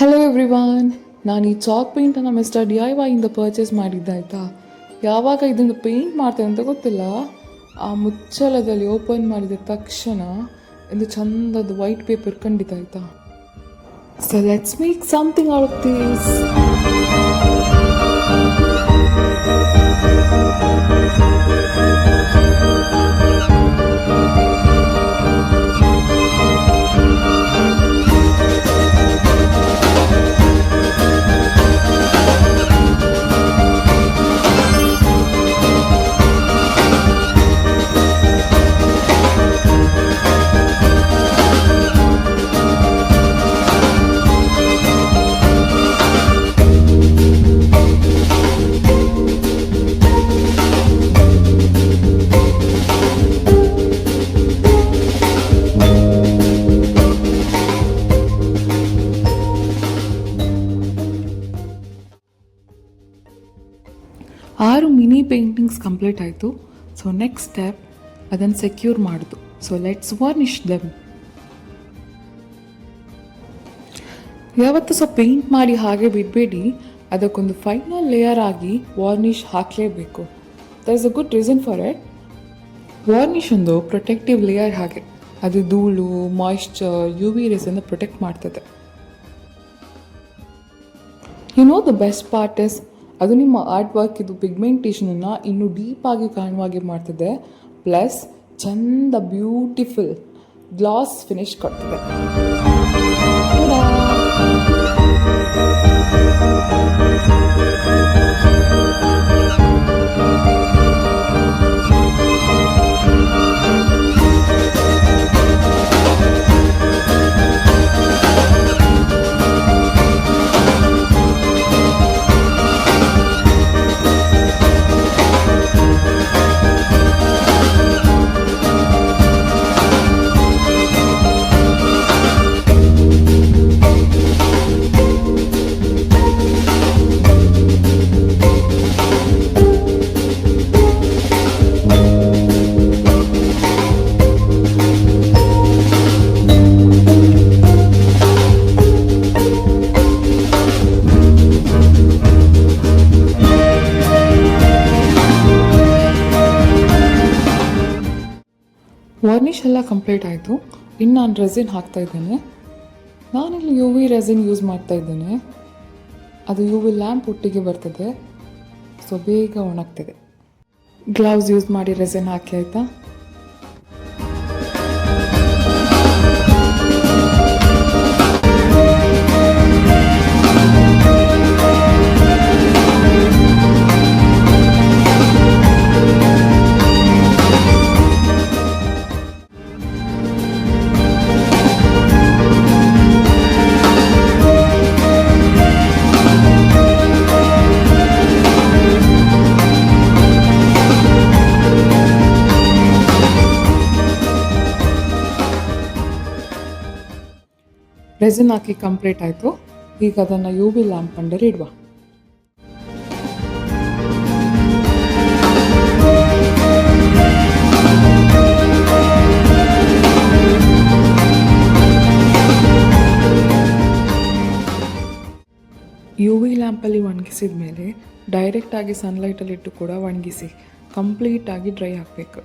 Hello everyone, ನಾನು ಈ chalk ಪೇಂಟನ್ನು mister DIY ಇಂದ ಪರ್ಚೇಸ್ ಮಾಡಿದ್ದೆ ಆಯಿತಾ. ಯಾವಾಗ ಇದನ್ನು ಪೇಂಟ್ ಮಾಡ್ತೇನೆ ಅಂತ ಗೊತ್ತಿಲ್ಲ, ಆ ಮುಚ್ಚಳದಲ್ಲಿ ಓಪನ್ ಮಾಡಿದ ತಕ್ಷಣ ಇದು ಚಂದದ ವೈಟ್ ಪೇಪರ್ ಖಂಡಿತ ಆಯಿತಾ. So let's make something out of this. ಆರು ಮಿನಿ ಪೇಂಟಿಂಗ್ಸ್ ಕಂಪ್ಲೀಟ್ ಆಯಿತು. ಸೊ ನೆಕ್ಸ್ಟ್ ಸ್ಟೆಪ್ ಅದನ್ನು ಸೆಕ್ಯೂರ್ ಮಾಡೋದು. So let's varnish them. ಯಾವತ್ತೂ ಪೇಂಟ್ ಮಾಡಿ ಹಾಗೆ ಬಿಡಬೇಡಿ, ಅದಕ್ಕೊಂದು ಫೈನಲ್ ಲೇಯರ್ ಆಗಿ ವಾರ್ನಿಷ್ ಹಾಕಲೇಬೇಕು. There is a good reason for it. Varnish ಒಂದು ಪ್ರೊಟೆಕ್ಟಿವ್ ಲೇಯರ್ ಹಾಗೆ, ಅದು ಧೂಳು, ಮಾಯಿಶ್ಚರ್, UV ರೇಸನ್ನು ಪ್ರೊಟೆಕ್ಟ್ ಮಾಡ್ತದೆ. ದ ಬೆಸ್ಟ್ ಪಾರ್ಟ್ ಇಸ್, ಅದು ನಿಮ್ಮ ಆರ್ಟ್ ವರ್ಕ್ ಇದು ಪಿಗ್ಮೆಂಟೇಷನನ್ನು ಇನ್ನೂ ಡೀಪಾಗಿ ಕಾಣುವಾಗೆ ಮಾಡ್ತದೆ. ಪ್ಲಸ್ ಚಂದ ಬ್ಯೂಟಿಫುಲ್ ಗ್ಲಾಸ್ ಫಿನಿಶ್ ಕೊಡ್ತದೆ. ವಾರ್ನಿಷ್ ಎಲ್ಲ ಕಂಪ್ಲೀಟ್ ಆಯಿತು. ಇನ್ನು ನಾನು ರೆಸಿನ್ ಹಾಕ್ತಾ ಇದ್ದೇನೆ. ನಾನಿಲ್ಲಿ UV ರೆಸಿನ್ ಯೂಸ್ ಮಾಡ್ತಾ ಇದ್ದೇನೆ. ಅದು UV ಲ್ಯಾಂಪ್ ಒಟ್ಟಿಗೆ ಬರ್ತದೆ, ಸೊ ಬೇಗ ಒಣಗ್ತದೆ. ಗ್ಲೌಸ್ ಯೂಸ್ ಮಾಡಿ ರೆಸಿನ್ ಹಾಕಿ ಆಯಿತಾ. ರೆಸಿನ್ ಹಾಕಿ ಕಂಪ್ಲೀಟ್ ಆಯಿತು. ಈಗ ಅದನ್ನು UV ಲ್ಯಾಂಪ್ ಅಂಡರ್ ಇಡುವ. UV ಲ್ಯಾಂಪಲ್ಲಿ ಒಣಗಿಸಿದ ಮೇಲೆ ಡೈರೆಕ್ಟಾಗಿ ಸನ್ಲೈಟಲ್ಲಿಟ್ಟು ಕೂಡ ಒಣಗಿಸಿ ಕಂಪ್ಲೀಟಾಗಿ ಡ್ರೈ ಆಗಬೇಕು.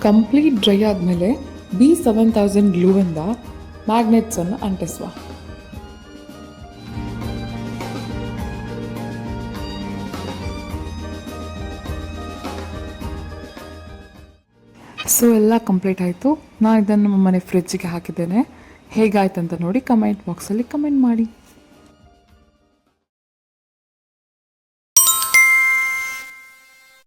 ಕಂಪ್ಲೀಟ್ ಡ್ರೈ ಆದಮೇಲೆ B7000 ಗ್ಲೂವಿಂದ ಮ್ಯಾಗ್ನೆಟ್ಸನ್ನು ಅಂಟಿಸುವ. ಸೊ ಎಲ್ಲ ಕಂಪ್ಲೀಟ್ ಆಯಿತು. ನಾನು ಇದನ್ನು ಮನೆ ಫ್ರಿಜ್ಜಿಗೆ ಹಾಕಿದ್ದೇನೆ. ಹೇಗಾಯ್ತು ಅಂತ ನೋಡಿ ಕಮೆಂಟ್ ಬಾಕ್ಸಲ್ಲಿ ಕಮೆಂಟ್ ಮಾಡಿ.